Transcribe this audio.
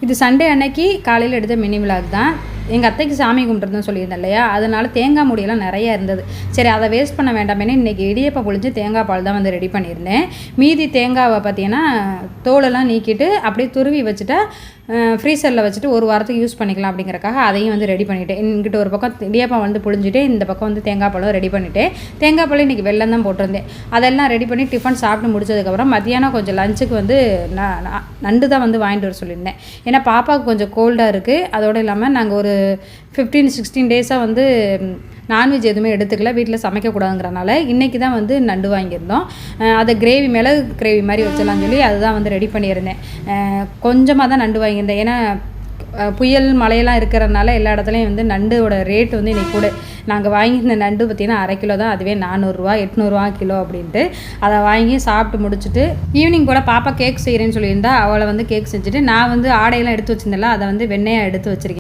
இது சண்டே அன்னைக்கு காலையில் எடுத்த மினி விலாக் தான். எங்கள் அத்தைக்கு சாமி கும்பிட்றதுன்னு சொல்லியிருந்தேன் இல்லையா, அதனால் தேங்காய் மூடியெல்லாம் நிறையா இருந்தது. சரி அதை வேஸ்ட் பண்ண வேண்டாமேனே இன்றைக்கி இடியப்பம் புழிஞ்சு தேங்காய் பால் தான் வந்து ரெடி பண்ணியிருந்தேன். மீதி தேங்காவை பார்த்தீங்கன்னா தோலெல்லாம் நீக்கிட்டு அப்படியே துருவி வச்சுட்டா ஃப்ரீசரில் வச்சுட்டு ஒரு வாரத்துக்கு யூஸ் பண்ணிக்கலாம் அப்படிங்கிறக்காக அதையும் வந்து ரெடி பண்ணிவிட்டேன். இங்கிட்ட ஒரு பக்கம் இடியப்பம் வந்து புழிஞ்சிட்டு இந்த பக்கம் வந்து தேங்காய் பாலும் ரெடி பண்ணிவிட்டேன். தேங்காய் பால் இன்றைக்கி வெள்ளம் தான் போட்டிருந்தேன். அதெல்லாம் ரெடி பண்ணி டிஃபன் சாப்பிட்டு முடிச்சதுக்கப்புறம் மத்தியானம் கொஞ்சம் லஞ்சுக்கு வந்து நண்டு தான் வந்து வாங்கிட்டு வர சொல்லியிருந்தேன். ஏன்னா பாப்பாவுக்கு கொஞ்சம் கோல்டாக இருக்குது. அதோடு இல்லாமல் நாங்கள் ஒரு 15-16 டேஸாக வந்து நான்வெஜ் எதுவுமே எடுத்துக்கல, வீட்டில் சமைக்கக்கூடாதுங்கிறனால இன்றைக்கி தான் வந்து நண்டு வாங்கியிருந்தோம். அதை கிரேவி மிளகு கிரேவி மாதிரி வச்சிடலாம்னு சொல்லி அதுதான் வந்து ரெடி பண்ணியிருந்தேன். கொஞ்சமாக தான் நண்டு வாங்கியிருந்தேன். ஏன்னா புயல் மழையெல்லாம் இருக்கிறதுனால எல்லா இடத்துலையும் வந்து நண்டோட ரேட்டு வந்து இன்றைக்கி கூட. நாங்கள் வாங்கியிருந்த நண்டு பார்த்திங்கன்னா 1/2 கிலோ தான், அதுவே 400 800 கிலோ அப்படின்ட்டு அதை வாங்கி சாப்பிட்டு முடிச்சுட்டு ஈவினிங் கூட பாப்பா கேக் செய்கிறேன்னு சொல்லியிருந்தா அவளை வந்து கேக் செஞ்சுட்டு நான் வந்து ஆடையெல்லாம் எடுத்து வச்சுருந்தேன்ல அதை வந்து வெண்ணெயாக எடுத்து வச்சுருக்கேன்.